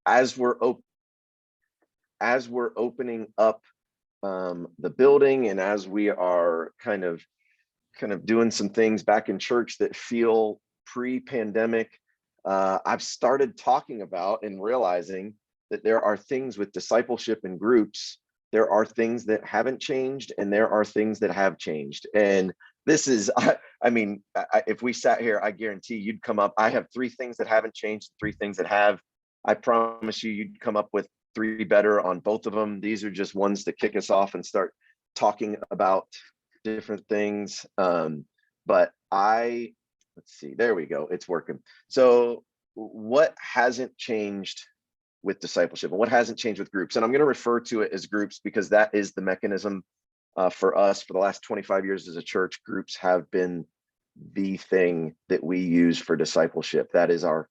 as we're opening up the building, and as we are kind of doing some things back in church that feel pre-pandemic, I've started talking about and realizing that there are things with discipleship and groups. There are things that haven't changed, and there are things that have changed. And this is, if we sat here, I guarantee you'd come up. I have 3 things that haven't changed, 3 things that have. I promise you'd come up with 3 better on both of them. These are just ones to kick us off and start talking about different things. But let's see, there we go. It's working. So what hasn't changed with discipleship, and what hasn't changed with groups? And I'm going to refer to it as groups because that is the mechanism for us. For the last 25 years as a church, groups have been the thing that we use for discipleship. That is our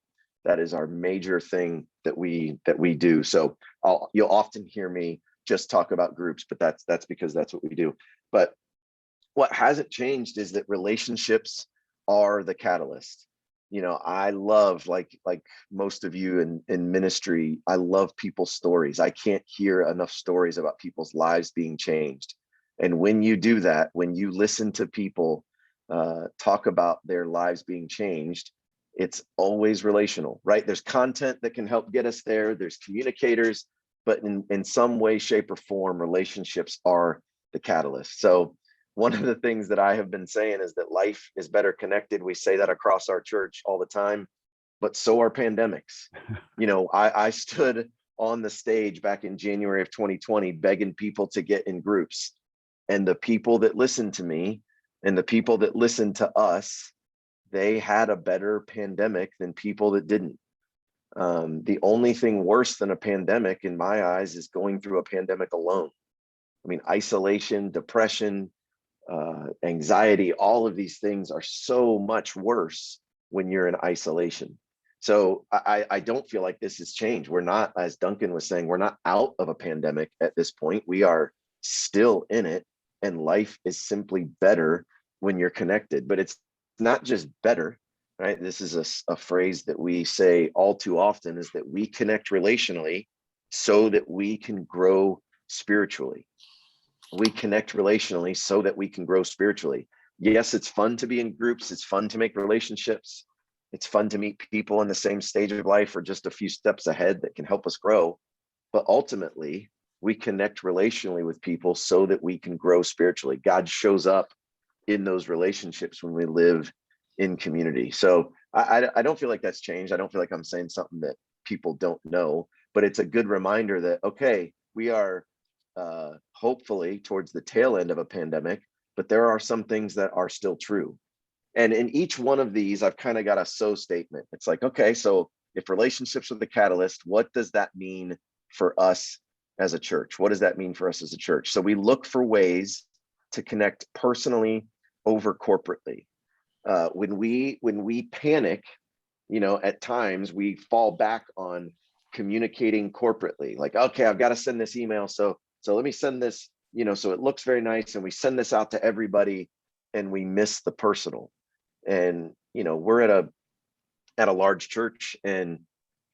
major thing that we do. So you'll often hear me just talk about groups, but that's because that's what we do. But what hasn't changed is that relationships are the catalyst. I love, like most of you in ministry, I love people's stories. I can't hear enough stories about people's lives being changed. And when you do that, when you listen to people talk about their lives being changed, it's always relational, right? There's content that can help get us there. There's communicators, but in some way, shape, or form, relationships are the catalyst. So one of the things that I have been saying is that life is better connected. We say that across our church all the time, but so are pandemics. I stood on the stage back in January of 2020, begging people to get in groups. And the people that listened to me and the people that listened to us, they had a better pandemic than people that didn't. The only thing worse than a pandemic in my eyes is going through a pandemic alone. I mean, isolation, depression, anxiety, all of these things are so much worse when you're in isolation. So I don't feel like this has changed. We're not, as Duncan was saying, we're not out of a pandemic at this point. We are still in it, and life is simply better when you're connected. But it's not just better, right? This is a phrase that we say all too often, is that we connect relationally so that we can grow spiritually. We connect relationally so that we can grow spiritually. Yes, it's fun to be in groups. It's fun to make relationships. It's fun to meet people in the same stage of life or just a few steps ahead that can help us grow. But ultimately, we connect relationally with people so that we can grow spiritually. God shows up in those relationships when we live in community. So I don't feel like that's changed. I don't feel like I'm saying something that people don't know, but it's a good reminder that, okay, we are hopefully towards the tail end of a pandemic, but there are some things that are still true. And in each one of these, I've kind of got a so statement. It's like, okay, so if relationships are the catalyst, what does that mean for us as a church? What does that mean for us as a church? So we look for ways to connect personally over corporately. When we panic, at times we fall back on communicating corporately. Like, okay, I've got to send this email. So let me send this, so it looks very nice. And we send this out to everybody and we miss the personal. And, we're at a large church, and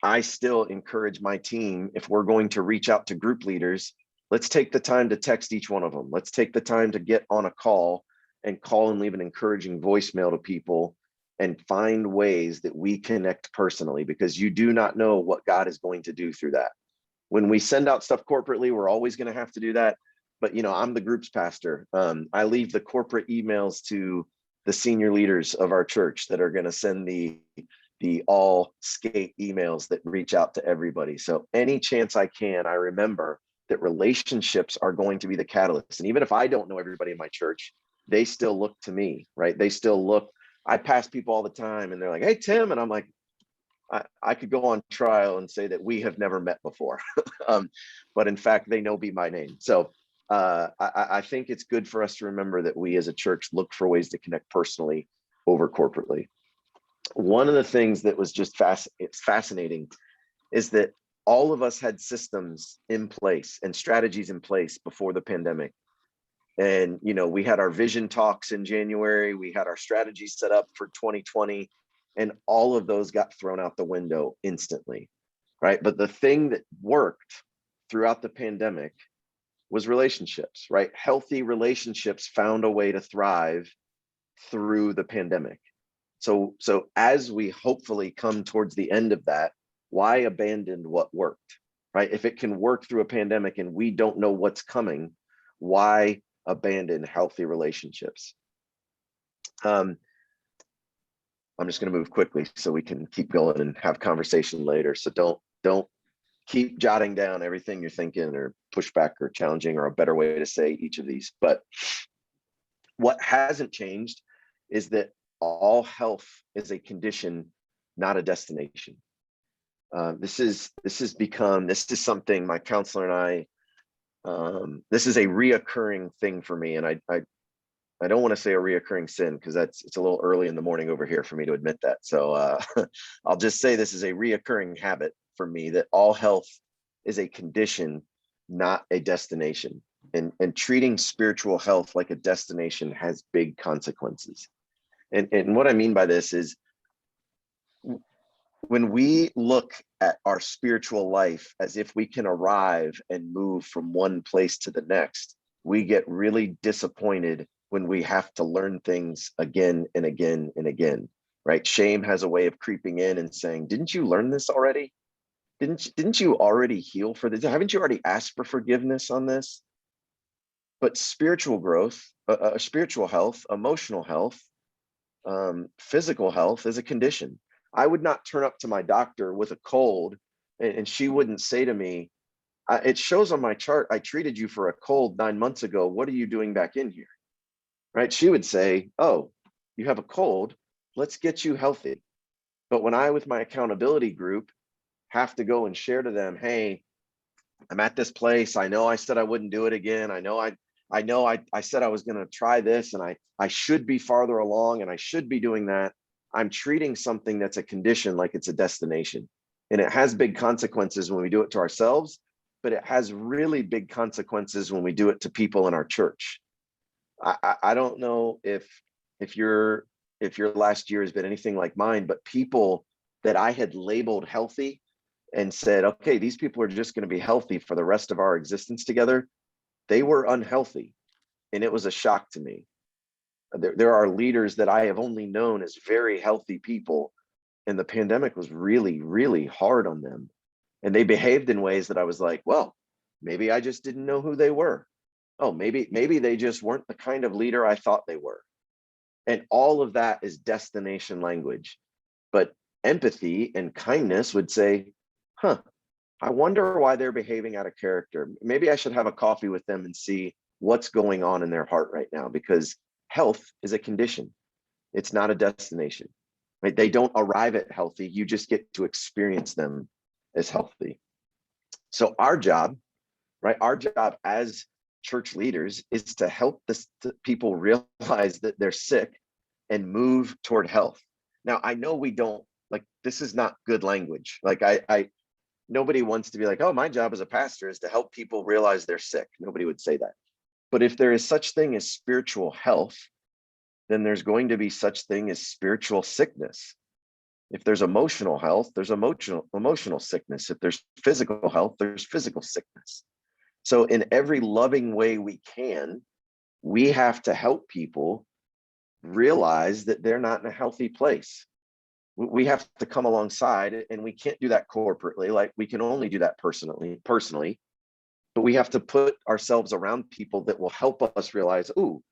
I still encourage my team, if we're going to reach out to group leaders, let's take the time to text each one of them. Let's take the time to get on a call and leave an encouraging voicemail to people and find ways that we connect personally, because you do not know what God is going to do through that. When we send out stuff corporately, we're always going to have to do that. But, I'm the groups pastor. I leave the corporate emails to the senior leaders of our church that are going to send the all skate emails that reach out to everybody. So any chance I can, I remember that relationships are going to be the catalyst. And even if I don't know everybody in my church, they still look to me, right? They still look. I pass people all the time and they're like, hey, Tim. And I'm like, I could go on trial and say that we have never met before. But in fact, they know me by name. So I think it's good for us to remember that we as a church look for ways to connect personally over corporately. One of the things that was just fascinating is that all of us had systems in place and strategies in place before the pandemic. And, we had our vision talks in January, we had our strategies set up for 2020, and all of those got thrown out the window instantly. right? But the thing that worked throughout the pandemic was relationships, right? Healthy relationships found a way to thrive through the pandemic. So as we hopefully come towards the end of that, why abandon what worked, right? If it can work through a pandemic and we don't know what's coming, why abandon healthy relationships? I'm just going to move quickly so we can keep going and have conversation later. So don't keep jotting down everything you're thinking or pushback or challenging or a better way to say each of these. But what hasn't changed is that all health is a condition, not a destination. This is something my counselor and I, this is a reoccurring thing for me. And I don't want to say a reoccurring sin because it's a little early in the morning over here for me to admit that. So I'll just say this is a reoccurring habit for me, that all health is a condition, not a destination. And treating spiritual health like a destination has big consequences. And what I mean by this is, when we look at our spiritual life as if we can arrive and move from one place to the next, we get really disappointed when we have to learn things again and again and again, right? Shame has a way of creeping in and saying, didn't you learn this already? Didn't you already heal for this? Haven't you already asked for forgiveness on this? But spiritual growth, spiritual health, emotional health, physical health is a condition. I would not turn up to my doctor with a cold and she wouldn't say to me, it shows on my chart, I treated you for a cold 9 months ago. What are you doing back in here? Right? She would say, oh, you have a cold. Let's get you healthy. But when I, with my accountability group, have to go and share to them, hey, I'm at this place. I know I said I wouldn't do it again. I know I said I was going to try this, and I should be farther along and I should be doing that. I'm treating something that's a condition like it's a destination. And it has big consequences when we do it to ourselves, but it has really big consequences when we do it to people in our church. I don't know if your last year has been anything like mine, but people that I had labeled healthy and said, okay, these people are just going to be healthy for the rest of our existence together, they were unhealthy. And it was a shock to me. There are leaders that I have only known as very healthy people, and the pandemic was really, really hard on them. And they behaved in ways that I was like, well, maybe I just didn't know who they were. Oh, maybe they just weren't the kind of leader I thought they were. And all of that is destination language. But empathy and kindness would say, huh, I wonder why they're behaving out of character. Maybe I should have a coffee with them and see what's going on in their heart right now, because health is a condition. It's not a destination, right? They don't arrive at healthy. You just get to experience them as healthy. So our job, right? Our job as church leaders is to help people realize that they're sick and move toward health. Now, I know we don't, like, this is not good language. Like nobody wants to be like, oh, my job as a pastor is to help people realize they're sick. Nobody would say that. But if there is such thing as spiritual health, then there's going to be such thing as spiritual sickness. If there's emotional health, there's emotional sickness. If there's physical health, there's physical sickness. So in every loving way we can, we have to help people realize that they're not in a healthy place. We have to come alongside, and we can't do that corporately. Like, we can only do that personally, but we have to put ourselves around people that will help us realize, ooh,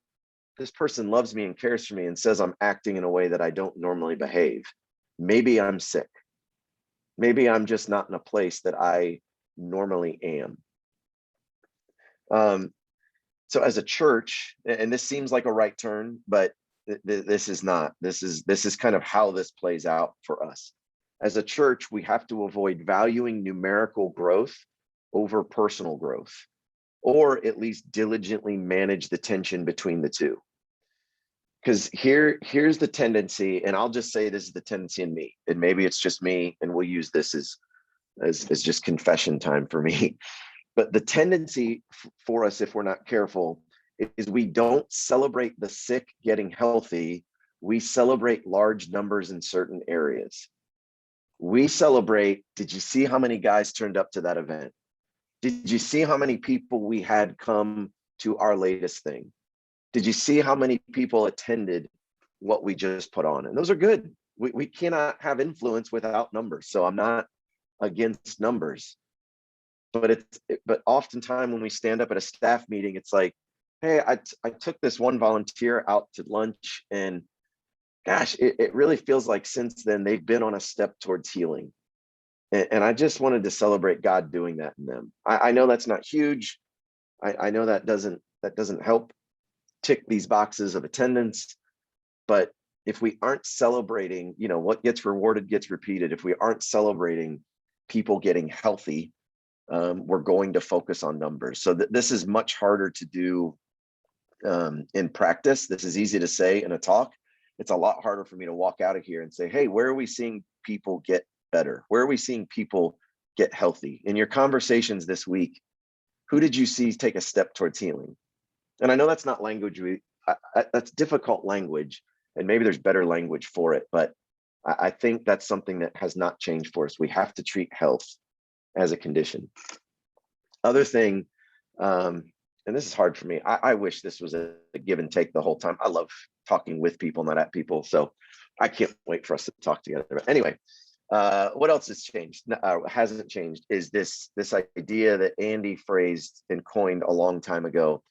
this person loves me and cares for me and says I'm acting in a way that I don't normally behave. Maybe I'm sick. Maybe I'm just not in a place that I normally am. So as a church, and this seems like a right turn, but this is not. This is kind of how this plays out for us. As a church, we have to avoid valuing numerical growth over personal growth, or at least diligently manage the tension between the two. Because here's the tendency, and I'll just say this is the tendency in me, and maybe it's just me, and we'll use this as just confession time for me. But the tendency for us, if we're not careful, is we don't celebrate the sick getting healthy. We celebrate large numbers in certain areas. We celebrate, did you see how many guys turned up to that event? Did you see how many people we had come to our latest thing? Did you see how many people attended what we just put on? And those are good. We cannot have influence without numbers. So I'm not against numbers, but oftentimes when we stand up at a staff meeting, it's like, hey, I took this one volunteer out to lunch, and gosh, it really feels like since then they've been on a step towards healing. And I just wanted to celebrate God doing that in them. I know that's not huge. I know that doesn't help tick these boxes of attendance, but if we aren't celebrating, what gets rewarded gets repeated. If we aren't celebrating people getting healthy, we're going to focus on numbers. So this is much harder to do in practice. This is easy to say in a talk. It's a lot harder for me to walk out of here and say, hey, where are we seeing people get better? Where are we seeing people get healthy? In your conversations this week, who did you see take a step towards healing? And I know that's not language, that's difficult language, and maybe there's better language for it, but I think that's something that has not changed for us. We have to treat health as a condition. Other thing, and this is hard for me, I wish this was a give and take the whole time. I love talking with people, not at people, so I can't wait for us to talk together. But anyway, what else has changed, hasn't changed, is this idea that Andy phrased and coined a long time ago,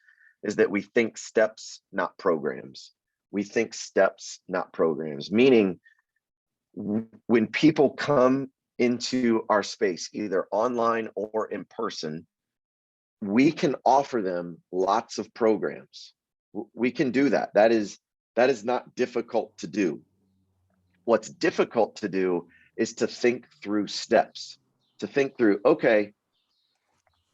is that we think steps, not programs. We think steps, not programs, meaning when people come into our space, either online or in person, we can offer them lots of programs. We can do that. That is not difficult to do. What's difficult to do is to think through steps, to think through, okay,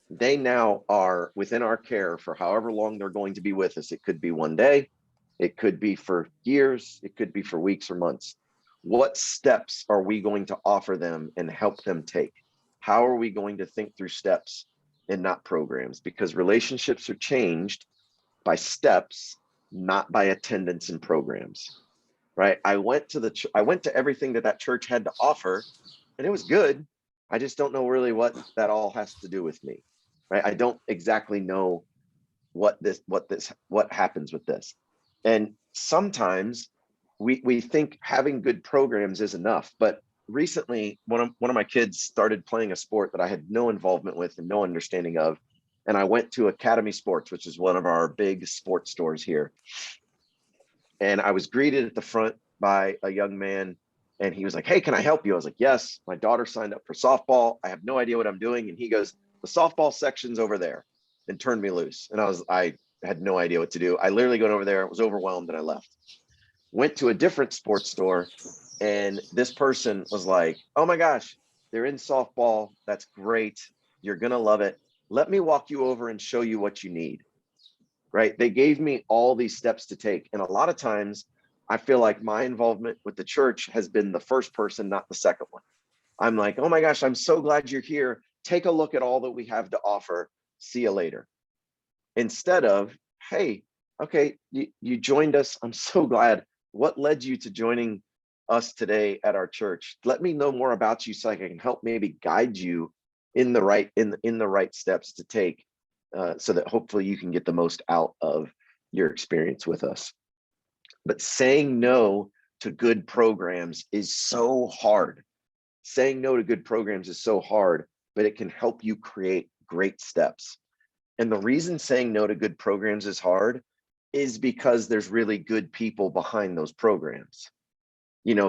they now are within our care for however long they're going to be with us. It could be one day, it could be for years, it could be for weeks or months. What steps are we going to offer them and help them take? How are we going to think through steps and not programs? Because relationships are changed by steps, not by attendance and programs, right? I went to everything that church had to offer, and it was good. I just don't know really what that all has to do with me, right? I don't exactly know what happens with this. And sometimes we think having good programs is enough. But recently, one of my kids started playing a sport that I had no involvement with and no understanding of. And I went to Academy Sports, which is one of our big sports stores here. And I was greeted at the front by a young man, and he was like, hey, can I help you? I was like, yes, my daughter signed up for softball. I have no idea what I'm doing. And he goes, the softball section's over there, and turned me loose. And I had no idea what to do. I literally got over there, was overwhelmed, and I left. Went to a different sports store, and this person was like, oh my gosh, they're in softball. That's great. You're going to love it. Let me walk you over and show you what you need. Right? They gave me all these steps to take. And a lot of times I feel like my involvement with the church has been the first person, not the second one. I'm like, oh my gosh, I'm so glad you're here. Take a look at all that we have to offer. See you later. Instead of, hey, okay, you joined us. I'm so glad. What led you to joining us today at our church? Let me know more about you so I can help maybe guide you in the right steps to take, so that hopefully you can get the most out of your experience with us. But saying no to good programs is so hard. Saying no to good programs is so hard, but it can help you create great steps. And the reason saying no to good programs is hard is because there's really good people behind those programs.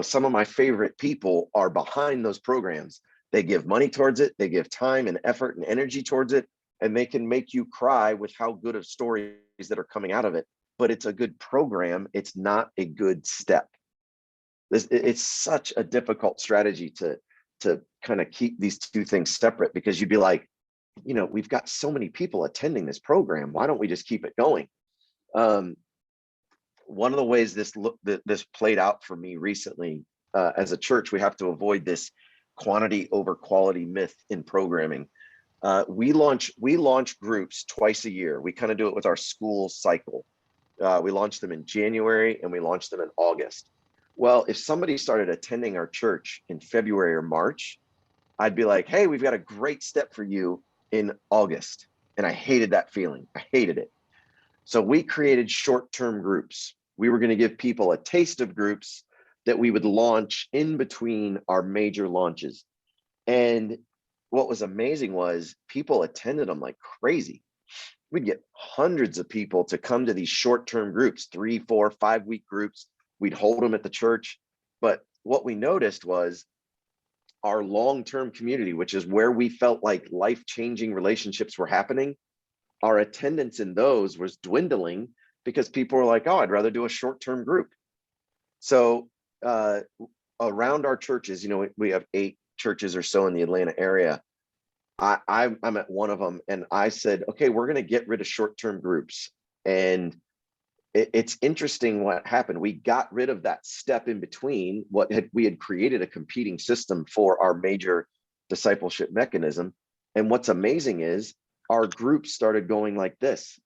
Some of my favorite people are behind those programs. They give money towards it. They give time and effort and energy towards it. And they can make you cry with how good of stories that are coming out of it. But it's a good program. It's not a good step. It's such a difficult strategy to kind of keep these two things separate, because you'd be like, we've got so many people attending this program. Why don't we just keep it going? One of the ways this played out for me recently, as a church, we have to avoid this quantity over quality myth in programming. We launch groups twice a year. We kind of do it with our school cycle. We launch them in January and we launch them in August. Well, if somebody started attending our church in February or March, I'd be like, hey, we've got a great step for you in August. And I hated that feeling. I hated it. So we created short-term groups. We were going to give people a taste of groups that we would launch in between our major launches. And what was amazing was people attended them like crazy. We'd get hundreds of people to come to these short-term groups, 3, 4, 5 week groups. We'd hold them at the church. But what we noticed was our long-term community, which is where we felt like life-changing relationships were happening, our attendance in those was dwindling because people were like, oh, I'd rather do a short-term group. So around our churches, we have 8 churches or so in the Atlanta area. I'm at one of them, and I said, okay, we're going to get rid of short-term groups. And it's interesting what happened. We got rid of that step in between. We had created a competing system for our major discipleship mechanism. And what's amazing is our groups started going like this.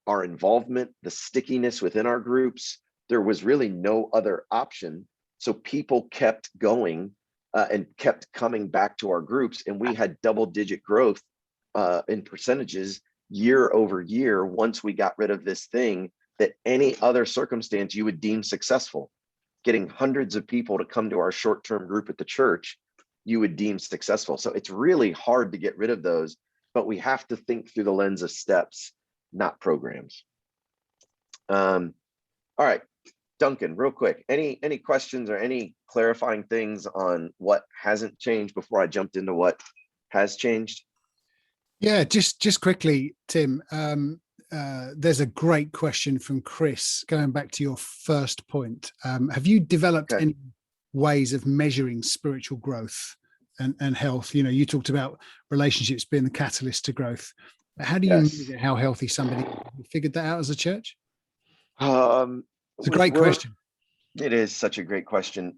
Our involvement, the stickiness within our groups, there was really no other option. So people kept going and kept coming back to our groups. And we had double-digit growth in percentages year over year once we got rid of this thing that any other circumstance you would deem successful. Getting hundreds of people to come to our short-term group at the church, you would deem successful. So it's really hard to get rid of those, but we have to think through the lens of steps, not programs. All right, Duncan, real quick, any questions or any clarifying things on what hasn't changed before I jumped into what has changed? Yeah, just quickly, Tim. There's a great question from Chris, going back to your first point. Have you developed any ways of measuring spiritual growth and health? You talked about relationships being the catalyst to growth. How do you measure how healthy somebody is? Have you figured that out as a church? It's a great question. It is such a great question.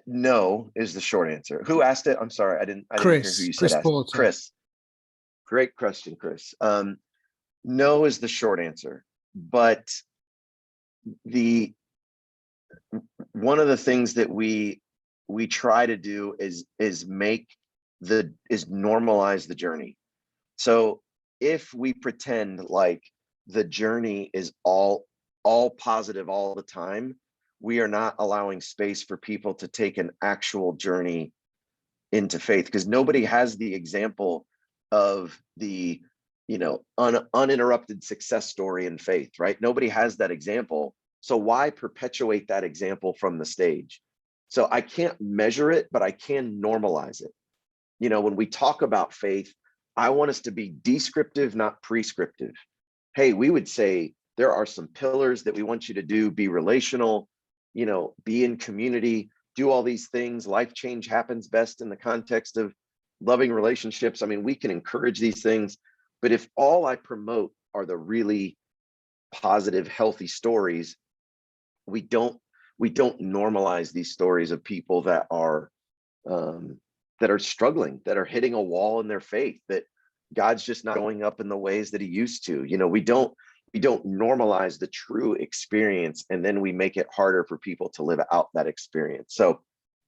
No is the short answer. Who asked it? I'm sorry, I didn't hear who you said asked. Chris. Great question, Chris. No is the short answer, but one of the things that we try to do is normalize the journey. So if we pretend like the journey is all positive all the time, we are not allowing space for people to take an actual journey into faith, because nobody has the example of the uninterrupted success story in faith, right? Nobody has that example. So why perpetuate that example from the stage? So I can't measure it, but I can normalize it. When we talk about faith, I want us to be descriptive, not prescriptive. Hey, we would say there are some pillars that we want you to do. Be relational, be in community, do all these things. Life change happens best in the context of loving relationships. I mean, we can encourage these things, but if all I promote are the really positive, healthy stories, we don't normalize these stories of people that are struggling, that are hitting a wall in their faith, that God's just not showing up in the ways that he used to. We don't normalize the true experience, and then we make it harder for people to live out that experience. So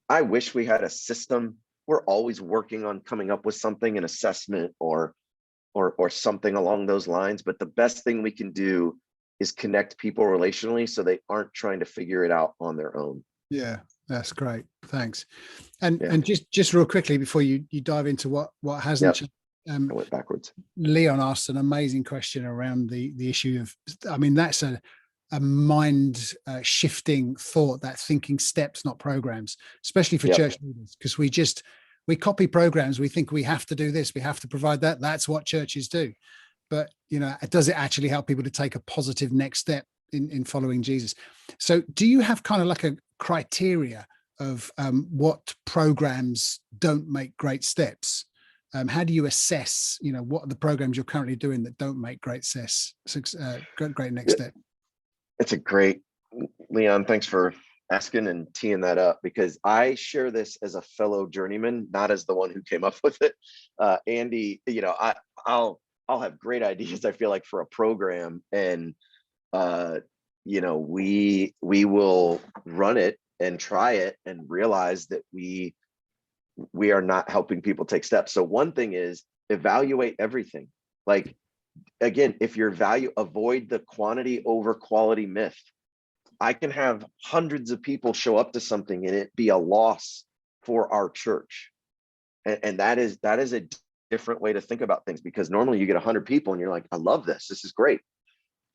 I wish we had a system. We're always working on coming up with something, an assessment or something along those lines. But the best thing we can do is connect people relationally so they aren't trying to figure it out on their own. Yeah, that's great. Thanks. And just real quickly before you dive into what hasn't changed. I went backwards. Leon asked an amazing question around the issue of, that's a mind shifting thought, that thinking steps, not programs, especially for church leaders, because we copy programs. We think we have to do this, we have to provide that. That's what churches do. But, does it actually help people to take a positive next step in following Jesus? So do you have kind of like a criteria of what programs don't make great steps? How do you assess, what are the programs you're currently doing that don't make great great next step? It's a great, Leon, thanks for asking and teeing that up, because I share this as a fellow journeyman, not as the one who came up with it. Andy, I'll have great ideas, I feel like, for a program, and we will run it and try it and realize that we are not helping people take steps. So one thing is evaluate everything. Like, again, if your value, avoid the quantity over quality myth. I can have hundreds of people show up to something and it be a loss for our church. And that is a different way to think about things, because normally you get 100 people and you're like, I love this. This is great.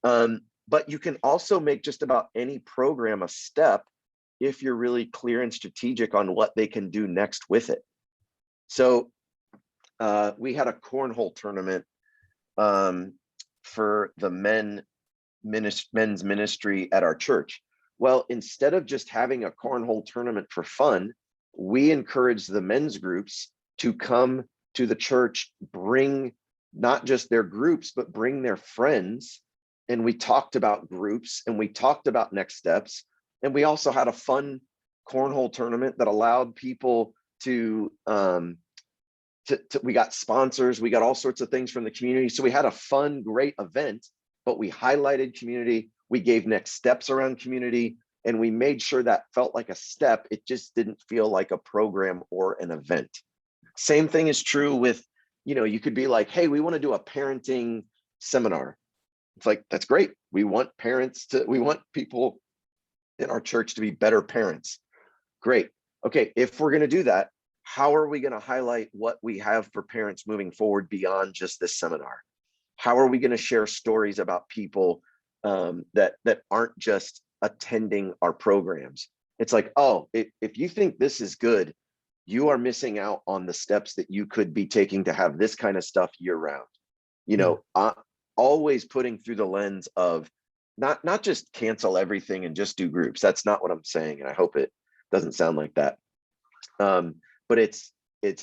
But you can also make just about any program a step if you're really clear and strategic on what they can do next with it. So we had a cornhole tournament for the men's ministry at our church. Well, instead of just having a cornhole tournament for fun, we encouraged the men's groups to come to the church, bring not just their groups, but bring their friends. And we talked about groups and we talked about next steps. And we also had a fun cornhole tournament that allowed people to we got sponsors, we got all sorts of things from the community. So we had a fun, great event, but we highlighted community, we gave next steps around community, and we made sure that felt like a step. It just didn't feel like a program or an event. Same thing is true with, you could be like, hey, we want to do a parenting seminar. It's like, that's great. We want people in our church to be better parents. Great. Okay, if we're going to do that, how are we going to highlight what we have for parents moving forward beyond just this seminar? How are we going to share stories about people that aren't just attending our programs? It's like, oh, if you think this is good, you are missing out on the steps that you could be taking to have this kind of stuff year round. Always putting through the lens of not just cancel everything and just do groups. That's not what I'm saying, and I hope it doesn't sound like that. But it's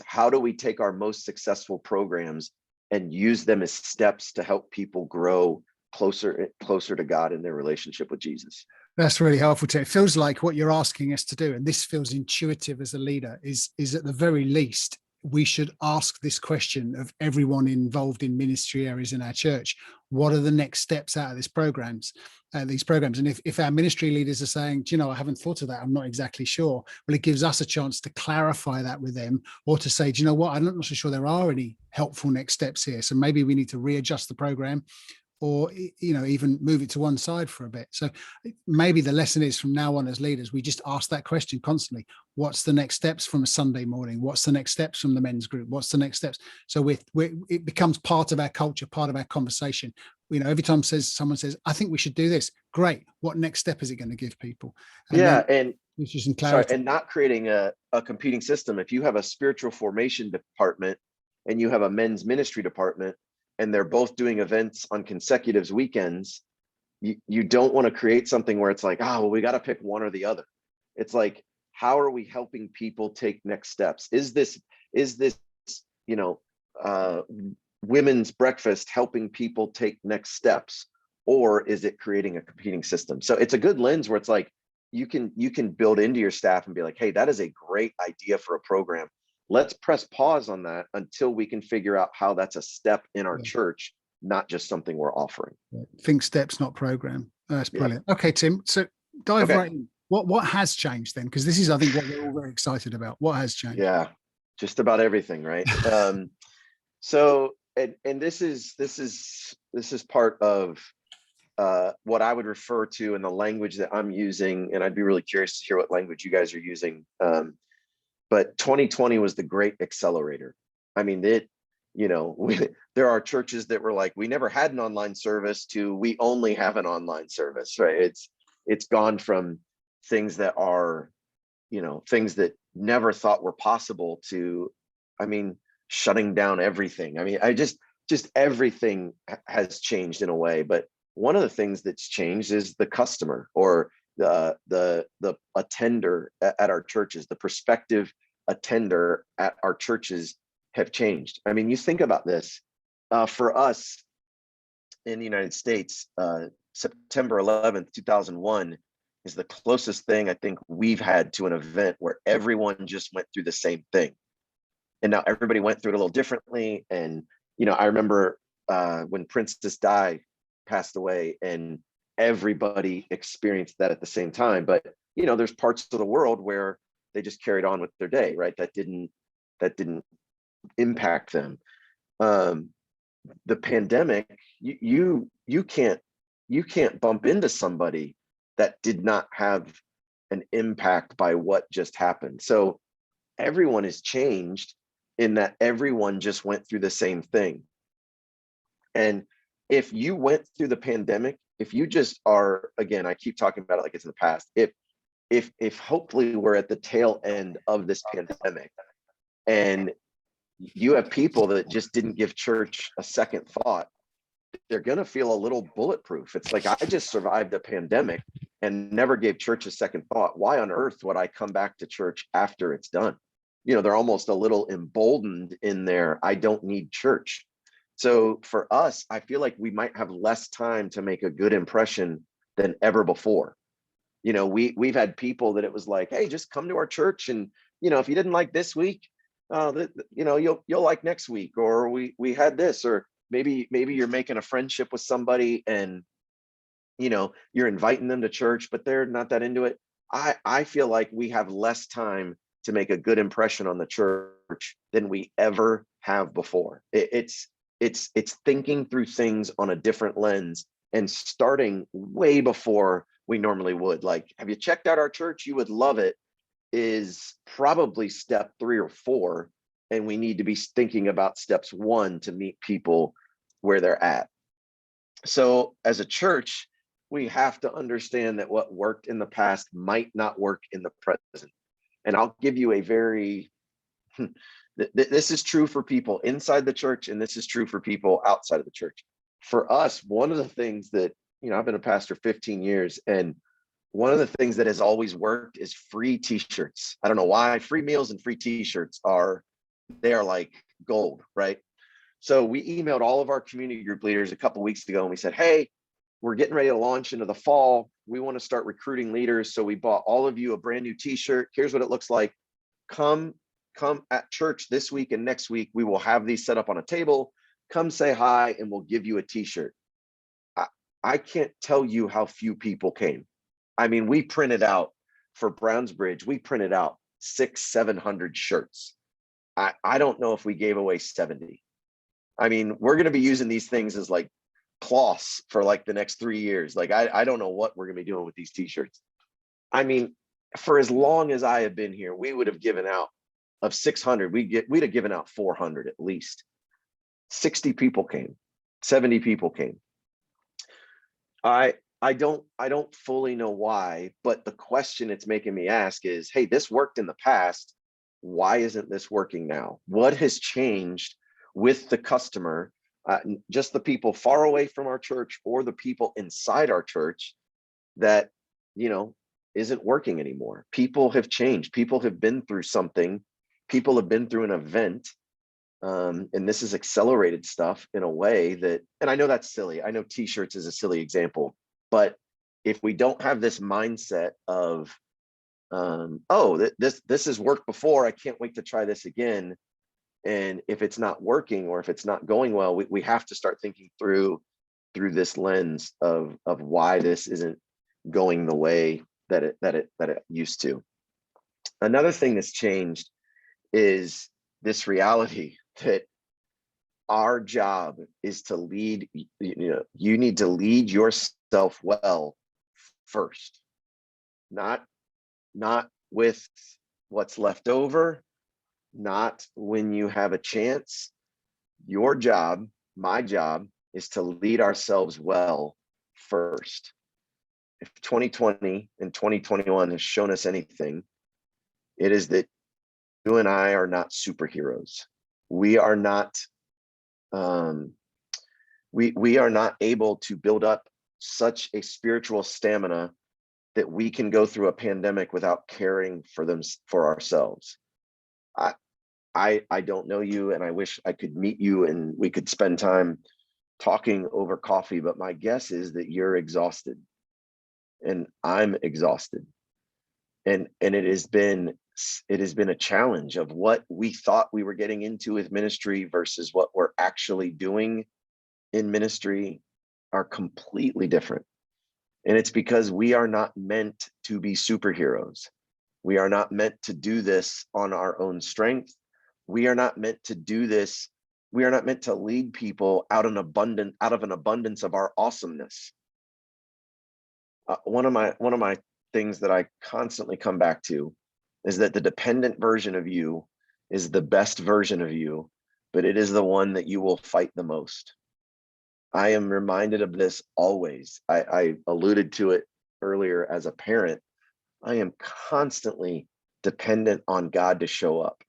how do we take our most successful programs and use them as steps to help people grow closer to God in their relationship with Jesus. That's really helpful too. It feels like what you're asking us to do, and this feels intuitive as a leader, is at the very least, we should ask this question of everyone involved in ministry areas in our church. What are the next steps out of these programs? And if our ministry leaders are saying, do you know, I haven't thought of that, I'm not exactly sure. Well, it gives us a chance to clarify that with them, or to say, do you know what, I'm not so sure there are any helpful next steps here. So maybe we need to readjust the program, or even move it to one side for a bit. So maybe the lesson is, from now on as leaders, we just ask that question constantly. What's the next steps from a Sunday morning? What's the next steps from the men's group? What's the next steps? So it becomes part of our culture, part of our conversation. Every time someone says, I think we should do this, great, what next step is it going to give people? And not creating a competing system. If you have a spiritual formation department and you have a men's ministry department, and they're both doing events on consecutive weekends, you don't want to create something where it's like, we got to pick one or the other. It's like, how are we helping people take next steps? Is this women's breakfast helping people take next steps, or is it creating a competing system? So it's a good lens where it's like, you can build into your staff and be like, hey, that is a great idea for a program. Let's press pause on that until we can figure out how that's a step in our church, not just something we're offering. Think steps, not program. That's brilliant. Yeah. Okay, Tim. So dive right in. What has changed then? Because this is, I think, what we're all very excited about. What has changed? Yeah, just about everything, right? So, and this is part of what I would refer to in the language that I'm using, and I'd be really curious to hear what language you guys are using. But 2020 was the great accelerator. I mean, there are churches that were like, we never had an online service, to we only have an online service, right? It's gone from things that are, things that never thought were possible to, shutting down everything. Just everything has changed in a way. But one of the things that's changed is the customer, or the attender at our churches. The prospective attender at our churches have changed. You think about this. For us in the United States, September 11th, 2001 is the closest thing I think we've had to an event where everyone just went through the same thing. And now everybody went through it a little differently. And, I remember when Princess Di passed away, and everybody experienced that at the same time. But there's parts of the world where they just carried on with their day, right? That didn't impact them. The pandemic, you can't bump into somebody that did not have an impact by what just happened. So everyone is changed in that everyone just went through the same thing. And if you went through the pandemic, if you just are, again, I keep talking about it like it's in the past, if hopefully we're at the tail end of this pandemic and you have people that just didn't give church a second thought, they're going to feel a little bulletproof. It's like, I just survived a pandemic and never gave church a second thought. Why on earth would I come back to church after it's done? They're almost a little emboldened in their, I don't need church. So for us, I feel like we might have less time to make a good impression than ever before. We've had people that it was like, hey, just come to our church, and if you didn't like this week, you'll like next week. Or we had this, or maybe you're making a friendship with somebody and you're inviting them to church, but they're not that into it. I feel like we have less time to make a good impression on the church than we ever have before. It's thinking through things on a different lens and starting way before we normally would. Like, have you checked out our church? You would love it is probably step 3 or 4. And we need to be thinking about steps 1 to meet people where they're at. So as a church, we have to understand that what worked in the past might not work in the present. And I'll give you a very, this is true for people inside the church, and this is true for people outside of the church. For us, one of the things that, I've been a pastor 15 years, and one of the things that has always worked is free t-shirts. I don't know why. Free meals and free t-shirts are like gold, right? So we emailed all of our community group leaders a couple of weeks ago, and we said, hey, we're getting ready to launch into the fall. We want to start recruiting leaders. So we bought all of you a brand new t-shirt. Here's what it looks like. Come at church this week and next week. We will have these set up on a table. Come say hi, and we'll give you a t-shirt. I can't tell you how few people came. I mean, we printed out for Brownsbridge, we printed out 600-700 shirts. I don't know if we gave away 70. I mean, we're going to be using these things as like cloths for like the next 3 years. Like, I don't know what we're going to be doing with these t-shirts. I mean, for as long as I have been here, we would have given out of 600, we'd have given out 400 at least. 60 people came, 70 people came. I don't fully know why, but the question it's making me ask is, hey, this worked in the past. Why isn't this working now? What has changed with the customer, just the people far away from our church or the people inside our church that, isn't working anymore? People have changed. People have been through something. People have been through an event. And this has accelerated stuff in a way that, and I know that's silly. I know t-shirts is a silly example, but if we don't have this mindset of, this has worked before, I can't wait to try this again. And if it's not working or if it's not going well, we have to start thinking through this lens of why this isn't going the way that it used to. Another thing that's changed is this reality that our job is to lead. You need to lead yourself well first, not with what's left over, not when you have a chance. Your job, my job, is to lead ourselves well first. If 2020 and 2021 has shown us anything, it is that you and I are not superheroes. We are not we are not able to build up such a spiritual stamina that we can go through a pandemic without caring for ourselves. I don't know you, and I wish I could meet you and we could spend time talking over coffee, but my guess is that you're exhausted and I'm exhausted. And it has been a challenge of what we thought we were getting into with ministry versus what we're actually doing in ministry are completely different. And it's because we are not meant to be superheroes. We are not meant to do this on our own strength. We are not meant to do this. We are not meant to lead people out of an abundance of our awesomeness. One of my things that I constantly come back to is that the dependent version of you is the best version of you, but it is the one that you will fight the most. I am reminded of this always. I alluded to it earlier as a parent. I am constantly dependent on God to show up.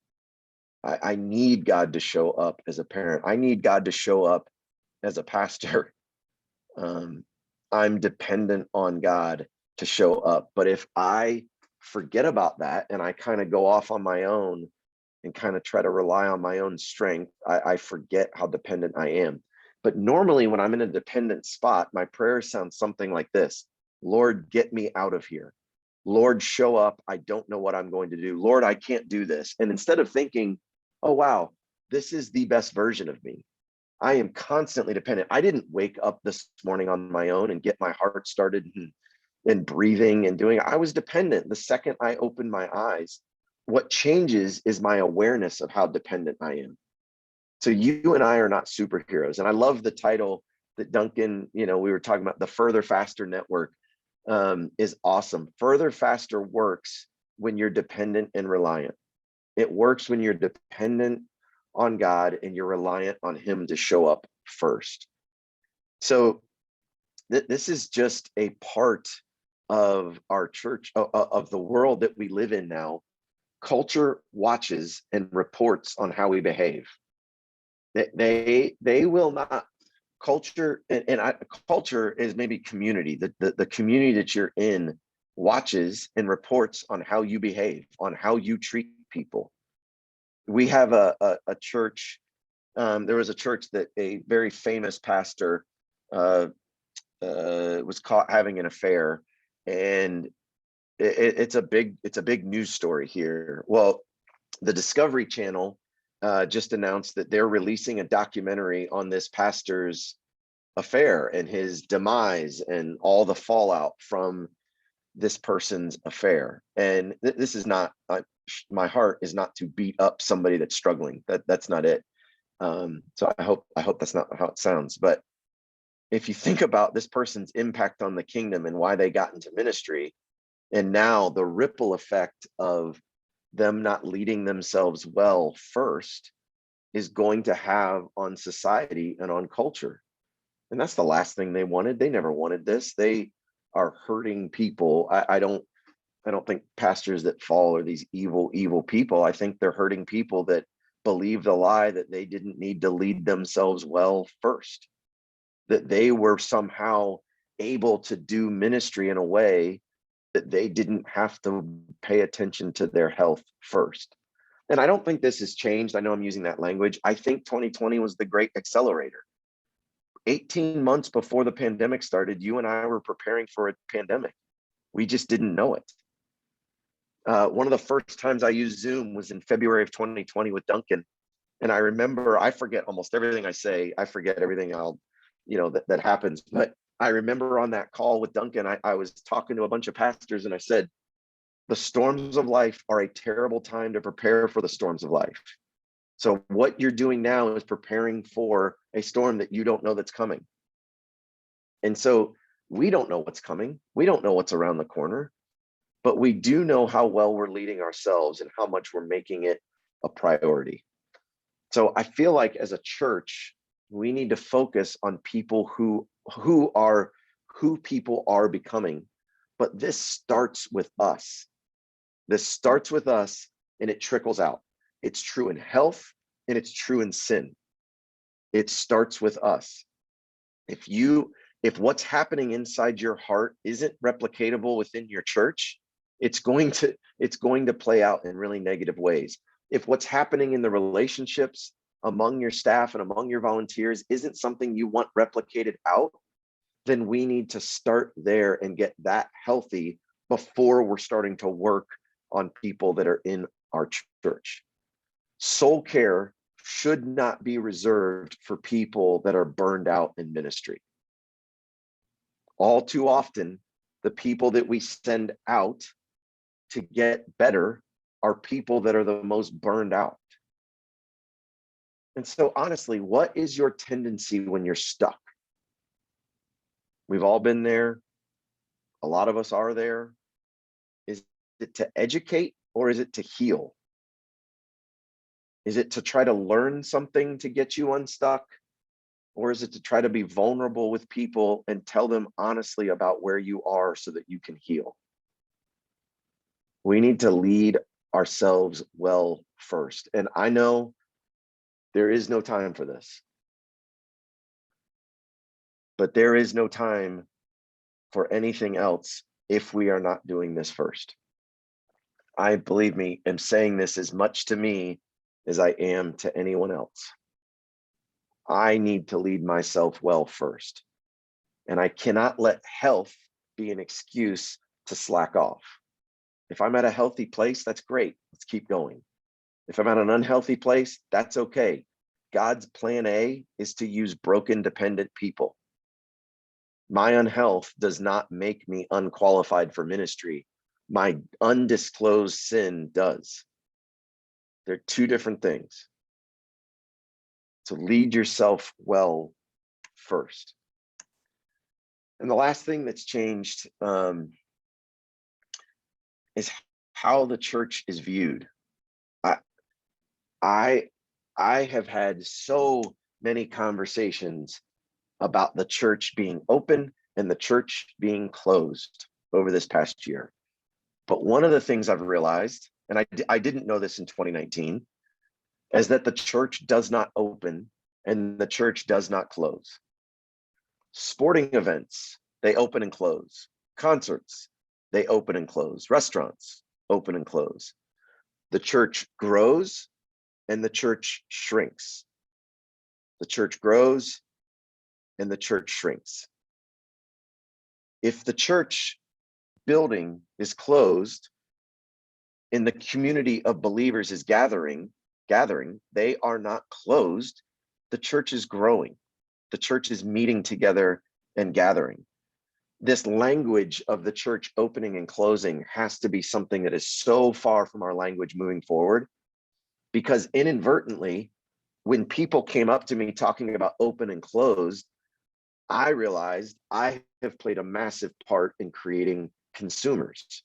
I need God to show up as a parent. I need God to show up as a pastor. I'm dependent on God to show up. But if I forget about that and I kind of go off on my own and kind of try to rely on my own strength, I forget how dependent I am. But normally when I'm in a dependent spot, my prayer sounds something like this: Lord, get me out of here. Lord, show up. I don't know what I'm going to do. Lord, I can't do this. And instead of thinking, oh, wow, this is the best version of me, I am constantly dependent. I didn't wake up this morning on my own and get my heart started and breathing and doing. I was dependent. The second I opened my eyes, what changes is my awareness of how dependent I am. So you and I are not superheroes. And I love the title that Duncan, we were talking about, the Further Faster Network, is awesome. Further Faster works when you're dependent and reliant. It works when you're dependent on God and you're reliant on him to show up first. So this is just a part of our church, of the world that we live in now. Culture watches and reports on how we behave. They will not. Culture culture is maybe community. The community that you're in watches and reports on how you behave, on how you treat people. We have a church. There was a church that a very famous pastor was caught having an affair, and it's a big news story here. Well, the Discovery Channel just announced that they're releasing a documentary on this pastor's affair and his demise and all the fallout from this person's affair. And this is not, my heart is not to beat up somebody that's struggling. That's not it. So I hope that's not how it sounds. But if you think about this person's impact on the kingdom and why they got into ministry, and now the ripple effect of them not leading themselves well first is going to have on society and on culture. And that's the last thing they wanted. They never wanted this. They are hurting people. I don't think pastors that fall are these evil people. I think they're hurting people that believe the lie that they didn't need to lead themselves well first, that they were somehow able to do ministry in a way that they didn't have to pay attention to their health first. And I don't think this has changed. I know I'm using that language. I think 2020 was the great accelerator. 18 months before the pandemic started, you and I were preparing for a pandemic. We just didn't know it. One of the first times I used Zoom was in February of 2020 with Duncan. And I remember, I forget almost everything I say. I forget everything that happens. But I remember on that call with Duncan, I was talking to a bunch of pastors and I said, the storms of life are a terrible time to prepare for the storms of life. So what you're doing now is preparing for a storm that you don't know that's coming. And so we don't know what's coming. We don't know what's around the corner, but we do know how well we're leading ourselves and how much we're making it a priority. So I feel like as a church, we need to focus on people who people are becoming. But this starts with us. This starts with us and it trickles out. It's true in health and it's true in sin. It starts with us. If what's happening inside your heart isn't replicatable within your church, it's going to play out in really negative ways. If what's happening in the relationships among your staff and among your volunteers isn't something you want replicated out, then we need to start there and get that healthy before we're starting to work on people that are in our church. Soul care should not be reserved for people that are burned out in ministry. all too often, the people that we send out to get better are people that are the most burned out. And so honestly, what is your tendency when you're stuck? We've all been there. A lot of us are there. Is it to educate or is it to heal? Is it to try to learn something to get you unstuck? Or is it to try to be vulnerable with people and tell them honestly about where you are so that you can heal? We need to lead ourselves well first. And I know there is no time for this, but there is no time for anything else if we are not doing this first. I, believe me, am saying this as much to me as I am to anyone else. I need to lead myself well first. And I cannot let health be an excuse to slack off. If I'm at a healthy place, that's great. Let's keep going. If I'm at an unhealthy place, that's okay. God's plan A is to use broken, dependent people. My unhealth does not make me unqualified for ministry. My undisclosed sin does. They're two different things. So lead yourself well first. And the last thing that's changed is how the church is viewed. I have had so many conversations about the church being open and the church being closed over this past year. But one of the things I've realized, and I didn't know this in 2019, is that the church does not open and the church does not close. Sporting events, they open and close. Concerts, they open and close. Restaurants, open and close. The church grows and the church shrinks. The church grows and the church shrinks. If the church building is closed and the community of believers is gathering, they are not closed. The church is growing. The church is meeting together and gathering. This language of the church opening and closing has to be something that is so far from our language moving forward, because inadvertently, when people came up to me talking about open and closed, I realized I have played a massive part in creating consumers.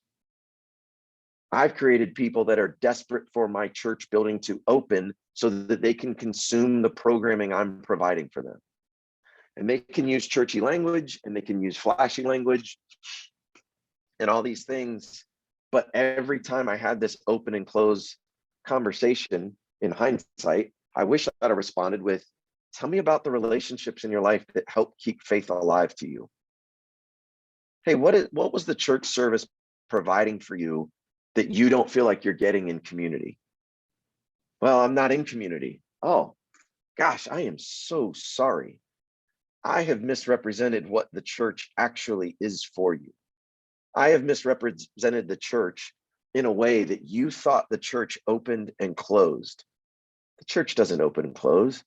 I've created people that are desperate for my church building to open so that they can consume the programming I'm providing for them. And they can use churchy language and they can use flashy language and all these things. But every time I had this open and close conversation, in hindsight, I wish I'd have responded with, tell me about the relationships in your life that help keep faith alive to you. Hey, what was the church service providing for you that you don't feel like you're getting in community? Well, I'm not in community. Oh, gosh, I am so sorry. I have misrepresented what the church actually is for you. I have misrepresented the church in a way that you thought the church opened and closed. The church doesn't open and close.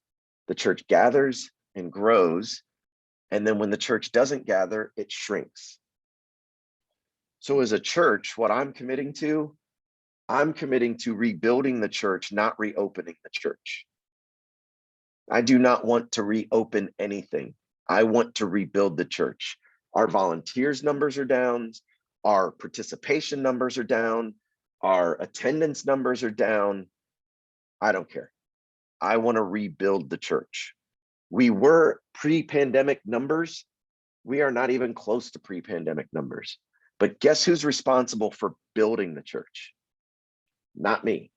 The church gathers and grows. And then when the church doesn't gather, it shrinks. So as a church, what I'm committing to rebuilding the church, not reopening the church. I do not want to reopen anything. I want to rebuild the church. Our volunteers numbers are down. Our participation numbers are down. Our attendance numbers are down. I don't care. I want to rebuild the church. We were pre-pandemic numbers. We are not even close to pre-pandemic numbers. But guess who's responsible for building the church? Not me.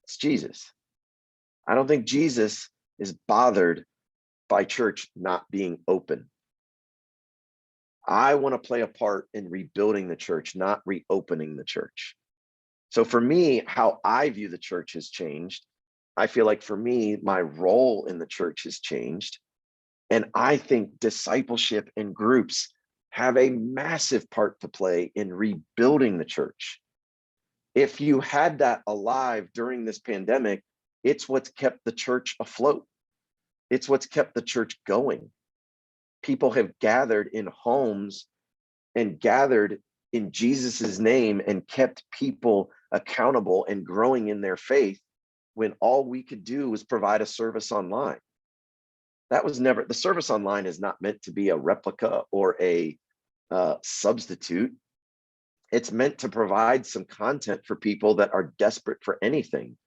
It's Jesus. I don't think Jesus is bothered by church not being open. I want to play a part in rebuilding the church, not reopening the church. So for me, how I view the church has changed. I feel like for me, my role in the church has changed. And I think discipleship and groups have a massive part to play in rebuilding the church. If you had that alive during this pandemic, it's what's kept the church afloat. It's what's kept the church going. People have gathered in homes and gathered in Jesus's name and kept people accountable and growing in their faith when all we could do was provide a service online. That was never, the service online is not meant to be a replica or a substitute. It's meant to provide some content for people that are desperate for anything,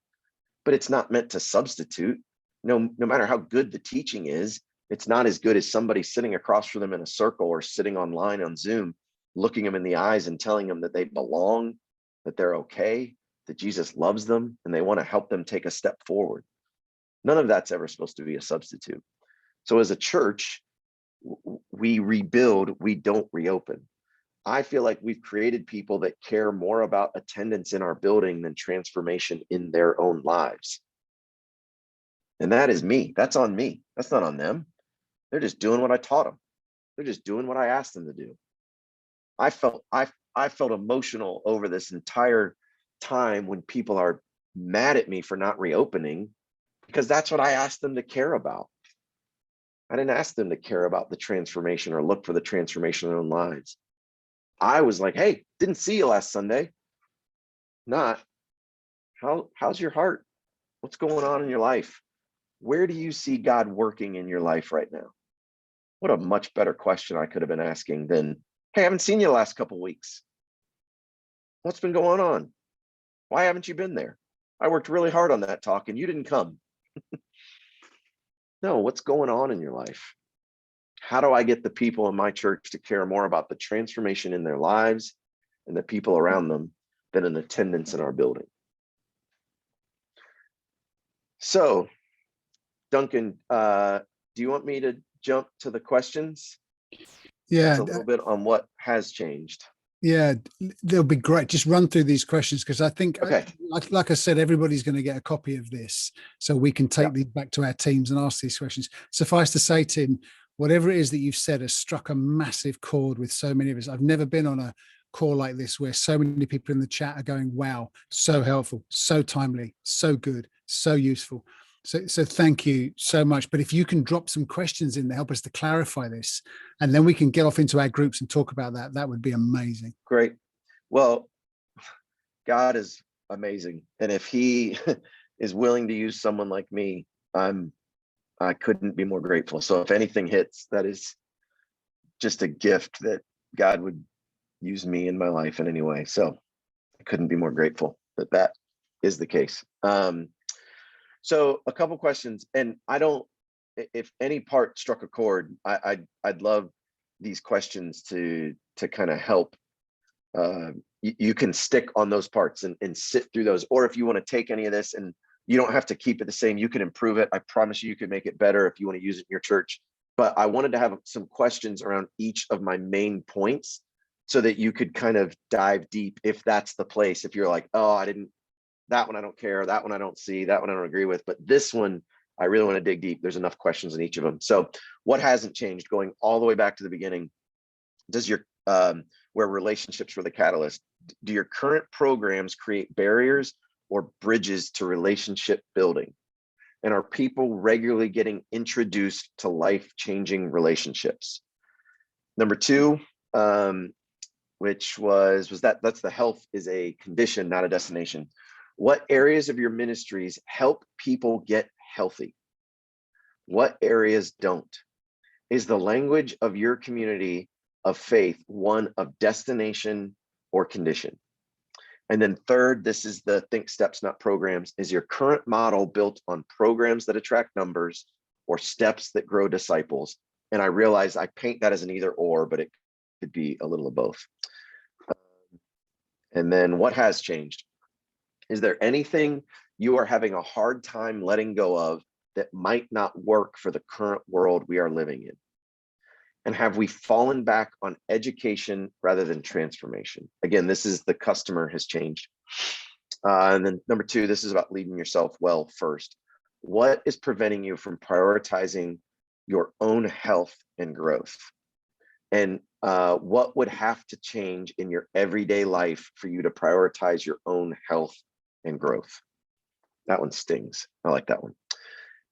but it's not meant to substitute. No matter how good the teaching is, it's not as good as somebody sitting across from them in a circle or sitting online on Zoom, looking them in the eyes and telling them that they belong, that they're okay, that Jesus loves them, and they want to help them take a step forward. None of that's ever supposed to be a substitute. So as a church, we rebuild, we don't reopen. I feel like we've created people that care more about attendance in our building than transformation in their own lives. And that is me. That's on me. That's not on them. They're just doing what I taught them. They're just doing what I asked them to do. I felt emotional over this entire time when people are mad at me for not reopening, because that's what I asked them to care about. I didn't ask them to care about the transformation or look for the transformation in their own lives. I was like, hey, didn't see you last Sunday. Not, how's your heart? What's going on in your life? Where do you see God working in your life right now? What a much better question I could have been asking than, hey, I haven't seen you the last couple of weeks. What's been going on? Why haven't you been there? I worked really hard on that talk and you didn't come. No, what's going on in your life? How do I get the people in my church to care more about the transformation in their lives and the people around them than an attendance in our building? So, Duncan, do you want me to jump to the questions? Yeah. That's a little bit on what has changed. Yeah, they'll be great. Just run through these questions, because I think, okay, like I said, everybody's going to get a copy of this, so we can take these back to our teams and ask these questions. Suffice to say, Tim, whatever it is that you've said has struck a massive chord with so many of us. I've never been on a call like this where so many people in the chat are going, wow, so helpful, so timely, so good, so useful. So thank you so much. But if you can drop some questions in to help us to clarify this, and then we can get off into our groups and talk about that, that would be amazing. Great. Well, God is amazing. And if he is willing to use someone like me, I couldn't be more grateful. So if anything hits, that is just a gift that God would use me in my life in any way. So I couldn't be more grateful that is the case. So a couple questions, and I don't, if any part struck a chord, I'd love these questions to kind of help. You can stick on those parts and sit through those, or if you want to take any of this and you don't have to keep it the same, you can improve it. I promise you can make it better if you want to use it in your church. But I wanted to have some questions around each of my main points so that you could kind of dive deep if that's the place. If you're like, oh, that one I don't care, that one I don't see, that one I don't agree with, but this one I really want to dig deep. There's enough questions in each of them. So what hasn't changed, going all the way back to the beginning? Does your where relationships were the catalyst, do your current programs create barriers or bridges to relationship building? And are people regularly getting introduced to life-changing relationships? Number two, which was that's the health is a condition, not a destination. What areas of your ministries help people get healthy? What areas don't? Is the language of your community of faith one of destination or condition? And then third, this is the think steps, not programs. Is your current model built on programs that attract numbers or steps that grow disciples? And I realize I paint that as an either or, but it could be a little of both. And then what has changed? Is there anything you are having a hard time letting go of that might not work for the current world we are living in? And have we fallen back on education rather than transformation? Again, this is the customer has changed. And then number two, this is about leading yourself well first. What is preventing you from prioritizing your own health and growth? And what would have to change in your everyday life for you to prioritize your own health and growth? That one stings. I like that one.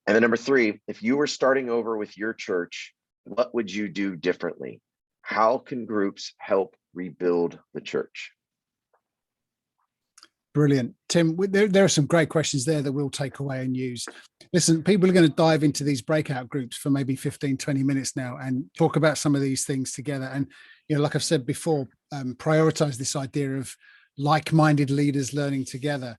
And then number three, if you were starting over with your church, What would you do differently? How can groups help rebuild the church? Brilliant. Tim, there are some great questions there that we'll take away and use. Listen, people are going to dive into these breakout groups for maybe 15, 20 minutes now and talk about some of these things together. And, like I've said before, prioritize this idea of like-minded leaders learning together.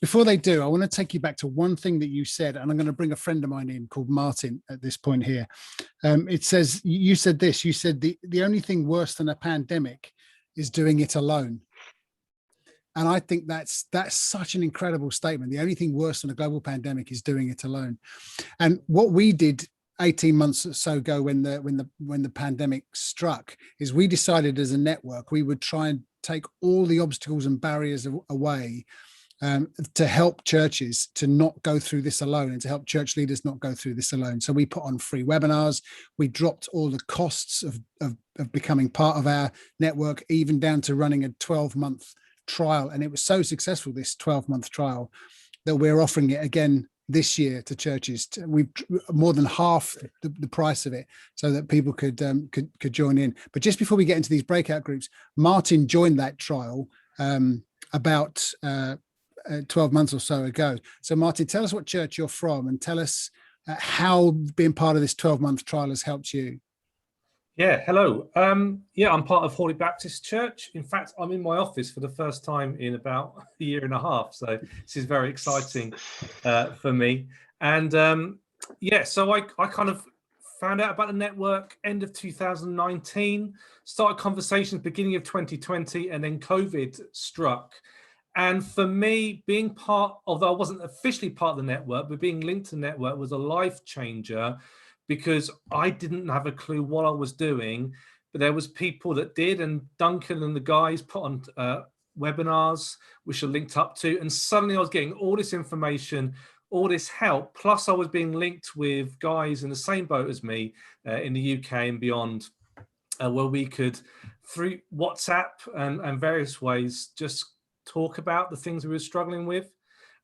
Before they do, I want to take you back to one thing that you said, and I'm going to bring a friend of mine in called Martin at this point here. It says, you said this, you said the only thing worse than a pandemic is doing it alone. And I think that's such an incredible statement. The only thing worse than a global pandemic is doing it alone. And what we did 18 months or so ago when the pandemic struck is we decided as a network we would try and take all the obstacles and barriers away to help churches to not go through this alone and to help church leaders not go through this alone. So we put on free webinars. We dropped all the costs of becoming part of our network, even down to running a 12-month trial. And it was so successful, this 12-month trial, that we're offering it again this year to churches. We've more than half the price of it so that people could join in. But just before we get into these breakout groups, Martin joined that trial about 12 months or so ago. So Martin, tell us what church you're from and tell us how being part of this 12-month trial has helped you. Yeah, hello. I'm part of Holy Baptist Church. In fact, I'm in my office for the first time in about a year and a half. So this is very exciting for me. And so I kind of found out about the network end of 2019, started conversations beginning of 2020, and then COVID struck. And for me, being part, although I wasn't officially part of the network, but being linked to the network was a life changer, because I didn't have a clue what I was doing, but there was people that did, and Duncan and the guys put on webinars, which are linked up to, and suddenly I was getting all this information, all this help, plus I was being linked with guys in the same boat as me in the UK and beyond, where we could, through WhatsApp and various ways, just talk about the things we were struggling with.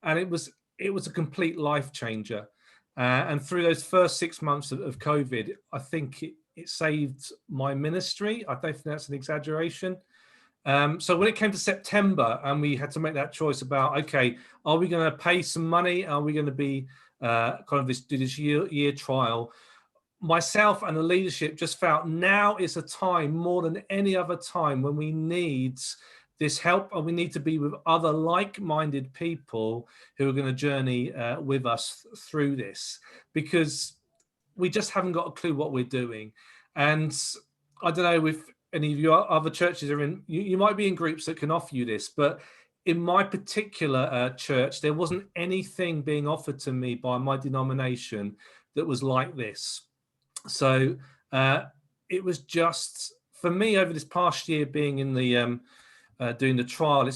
And it was a complete life changer. And through those first 6 months of COVID, I think it saved my ministry. I don't think that's an exaggeration. So when it came to September and we had to make that choice about, okay, are we going to pay some money? Are we going to be do this year trial? Myself and the leadership just felt now is a time more than any other time when we need this help, and we need to be with other like-minded people who are going to journey with us through this, because we just haven't got a clue what we're doing. And I don't know if any of you other churches are in, you might be in groups that can offer you this, but in my particular church, there wasn't anything being offered to me by my denomination that was like this. So it was just, for me, over this past year being in the doing the trial,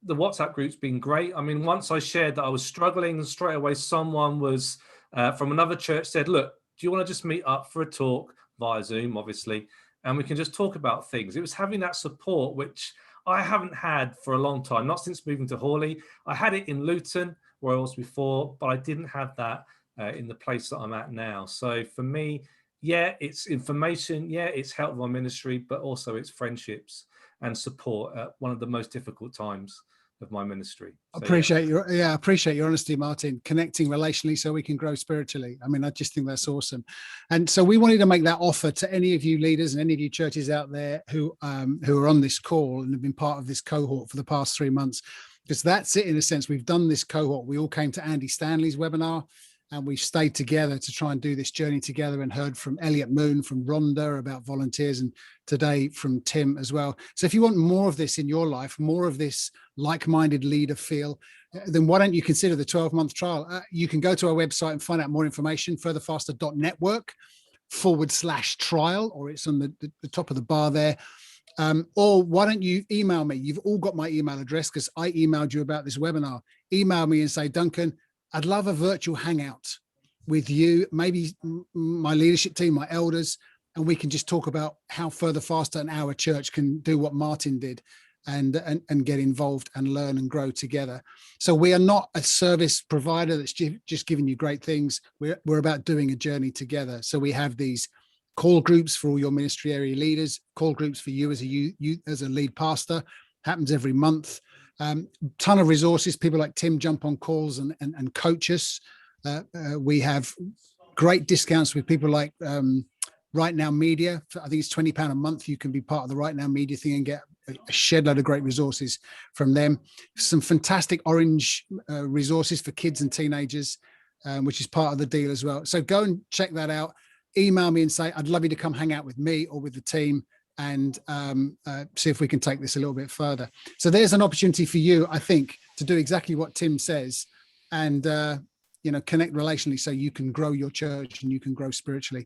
the WhatsApp group's been great. I mean, once I shared that I was struggling, and straight away someone was from another church said, look, do you want to just meet up for a talk via Zoom, obviously, and we can just talk about things. It was having that support, which I haven't had for a long time, not since moving to Hawley. I had it in Luton, where I was before, but I didn't have that in the place that I'm at now. So for me, yeah, it's information, yeah, it's help my ministry, but also it's friendships and support at one of the most difficult times of my ministry. So, I appreciate your honesty, Martin, connecting relationally so we can grow spiritually. I mean, I just think that's awesome. And so we wanted to make that offer to any of you leaders and any of you churches out there who are on this call and have been part of this cohort for the past 3 months, because that's it in a sense. We've done this cohort. We all came to Andy Stanley's webinar, and we've stayed together to try and do this journey together, and heard from Elliot Moon, from Rhonda about volunteers, and today from Tim as well. So if you want more of this in your life, more of this like-minded leader feel, then why don't you consider the 12-month trial? You can go to our website and find out more information, furtherfaster.network/trial, or it's on the top of the bar there. Or why don't you email me? You've all got my email address because I emailed you about this webinar. Email me and say, Duncan, I'd love a virtual hangout with you, maybe my leadership team, my elders, and we can just talk about how Further Faster and our church can do what Martin did and get involved and learn and grow together. So we are not a service provider that's just giving you great things. We're about doing a journey together. So we have these call groups for all your ministry area leaders, call groups for you as a lead pastor, happens every month. Ton of resources. People like Tim jump on calls and coach us. We have great discounts with people like Right Now Media. I think it's £20 a month. You can be part of the Right Now Media thing and get a shed load of great resources from them. Some fantastic Orange resources for kids and teenagers, which is part of the deal as well. So go and check that out. Email me and say, I'd love you to come hang out with me or with the team and see if we can take this a little bit further. So there's an opportunity for you, I think, to do exactly what Tim says and connect relationally so you can grow your church and you can grow spiritually.